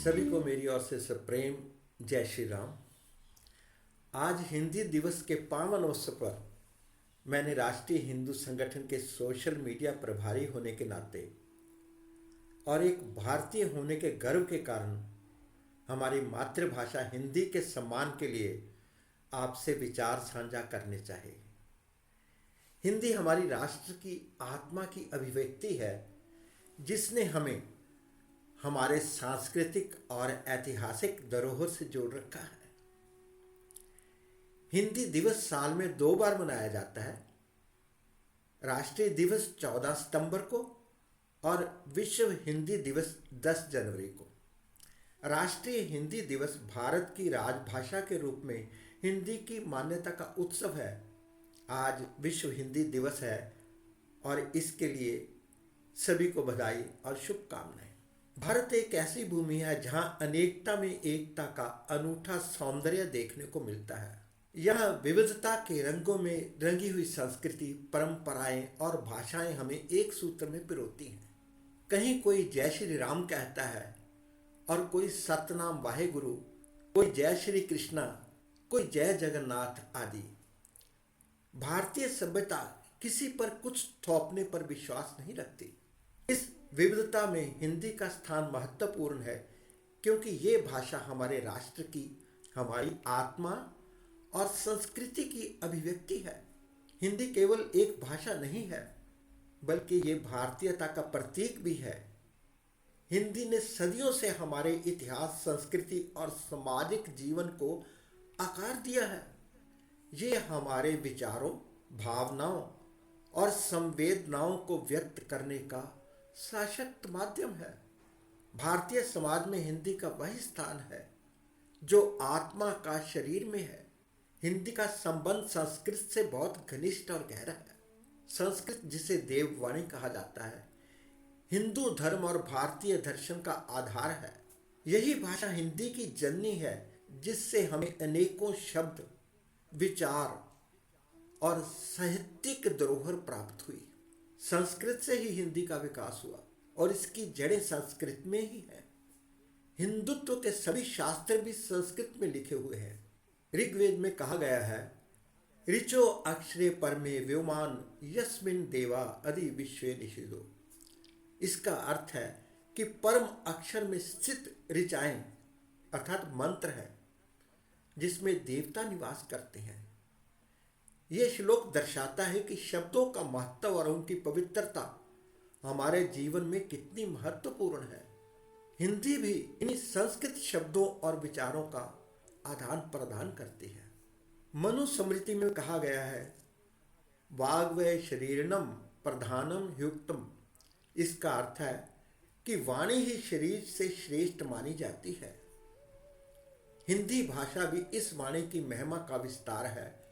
सभी को मेरी ओर से सप्रेम जय श्री राम। आज हिंदी दिवस के पावन अवसर पर मैंने राष्ट्रीय हिंदू संगठन के सोशल मीडिया प्रभारी होने के नाते और एक भारतीय होने के गर्व के कारण हमारी मातृभाषा हिंदी के सम्मान के लिए आपसे विचार साझा करने चाहिए। हिंदी हमारी राष्ट्र की आत्मा की अभिव्यक्ति है, जिसने हमें हमारे सांस्कृतिक और ऐतिहासिक धरोहर से जोड़ रखा है। हिंदी दिवस साल में 2 बार मनाया जाता है। राष्ट्रीय दिवस 14 सितंबर को और विश्व हिंदी दिवस 10 जनवरी को। राष्ट्रीय हिंदी दिवस भारत की राजभाषा के रूप में हिंदी की मान्यता का उत्सव है। आज विश्व हिंदी दिवस है और इसके लिए सभी को बधाई और शुभकामनाएं। भारत एक ऐसी भूमि है जहां अनेकता में एकता का अनूठा सौंदर्य देखने को मिलता है। यह विविधता के रंगों में रंगी हुई संस्कृति, परंपराएं और भाषाएं हमें एक सूत्र में पिरोती हैं। कहीं कोई जय श्री राम कहता है और कोई सतनाम वाहेगुरु, कोई जय श्री कृष्णा, कोई जय जगन्नाथ आदि। भारतीय सभ्यता किसी पर कुछ थोपने पर विश्वास नहीं रखती। इस विविधता में हिंदी का स्थान महत्वपूर्ण है, क्योंकि ये भाषा हमारे राष्ट्र की, हमारी आत्मा और संस्कृति की अभिव्यक्ति है। हिंदी केवल एक भाषा नहीं है, बल्कि ये भारतीयता का प्रतीक भी है। हिंदी ने सदियों से हमारे इतिहास, संस्कृति और सामाजिक जीवन को आकार दिया है। ये हमारे विचारों, भावनाओं और संवेदनाओं को व्यक्त करने का सशक्त माध्यम है। भारतीय समाज में हिंदी का वही स्थान है जो आत्मा का शरीर में है। हिंदी का संबंध संस्कृत से बहुत घनिष्ठ और गहरा है। संस्कृत, जिसे देववाणी कहा जाता है, हिंदू धर्म और भारतीय दर्शन का आधार है। यही भाषा हिंदी की जननी है, जिससे हमें अनेकों शब्द, विचार और साहित्यिक धरोहर प्राप्त हुई। संस्कृत से ही हिंदी का विकास हुआ और इसकी जड़ें संस्कृत में ही हैं। हिंदुत्व के सभी शास्त्र भी संस्कृत में लिखे हुए हैं। ऋग्वेद में कहा गया है, ऋचो अक्षरे परमे व्योमान यस्मिन देवा अधि विश्वे निषिदो। इसका अर्थ है कि परम अक्षर में स्थित ऋचाएं अर्थात मंत्र है, जिसमें देवता निवास करते हैं। यह श्लोक दर्शाता है कि शब्दों का महत्व और उनकी पवित्रता हमारे जीवन में कितनी महत्वपूर्ण है। हिंदी भी इन संस्कृत शब्दों और विचारों का आदान प्रदान करती है। मनुस्मृति में कहा गया है, वाग्वय शरीरनम प्रधानम युक्तम। इसका अर्थ है कि वाणी ही शरीर से श्रेष्ठ मानी जाती है। हिंदी भाषा भी इस वाणी की महिमा का विस्तार है,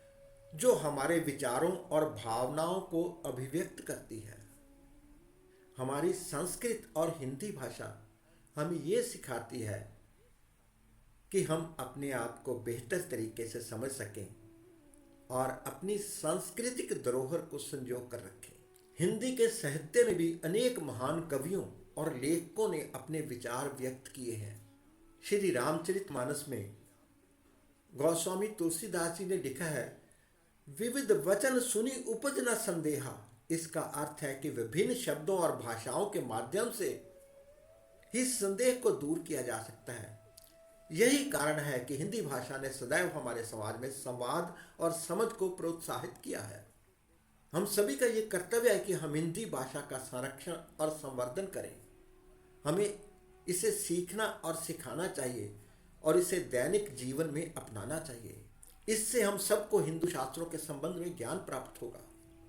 जो हमारे विचारों और भावनाओं को अभिव्यक्त करती है। हमारी संस्कृत और हिंदी भाषा हमें ये सिखाती है कि हम अपने आप को बेहतर तरीके से समझ सकें और अपनी सांस्कृतिक धरोहर को संजो कर रखें। हिंदी के साहित्य में भी अनेक महान कवियों और लेखकों ने अपने विचार व्यक्त किए हैं। श्री रामचरितमानस में गोस्वामी तुलसीदास जी ने लिखा है, विविध वचन सुनी उपज न संदेहा। इसका अर्थ है कि विभिन्न शब्दों और भाषाओं के माध्यम से ही संदेह को दूर किया जा सकता है। यही कारण है कि हिंदी भाषा ने सदैव हमारे समाज में संवाद और समझ को प्रोत्साहित किया है। हम सभी का ये कर्तव्य है कि हम हिंदी भाषा का संरक्षण और संवर्धन करें। हमें इसे सीखना और सिखाना चाहिए और इसे दैनिक जीवन में अपनाना चाहिए। इससे हम सबको हिंदू शास्त्रों के संबंध में ज्ञान प्राप्त होगा।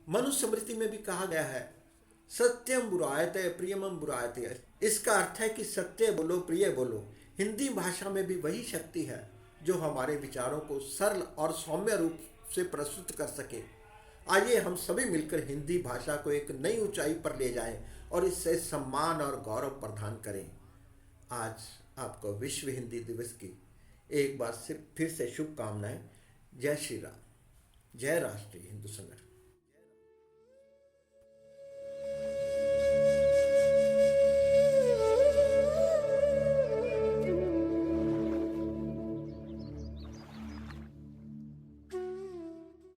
मनुस्मृति में भी कहा गया है, सत्यम बुरायते प्रियमम बुरायते। इसका अर्थ है कि सत्य बोलो, प्रिय बोलो। हिंदी भाषा में भी वही शक्ति है जो हमारे विचारों को सरल और सौम्य रूप से प्रस्तुत कर सके। आइए हम सभी मिलकर हिंदी भाषा को एक नई ऊंचाई पर ले जाएं और इससे सम्मान और गौरव प्रदान करें। आज आपको विश्व हिंदी दिवस की एक बार से फिर से शुभकामनाएं। जय श्री राम। जय राष्ट्रीय हिंदू संगठन।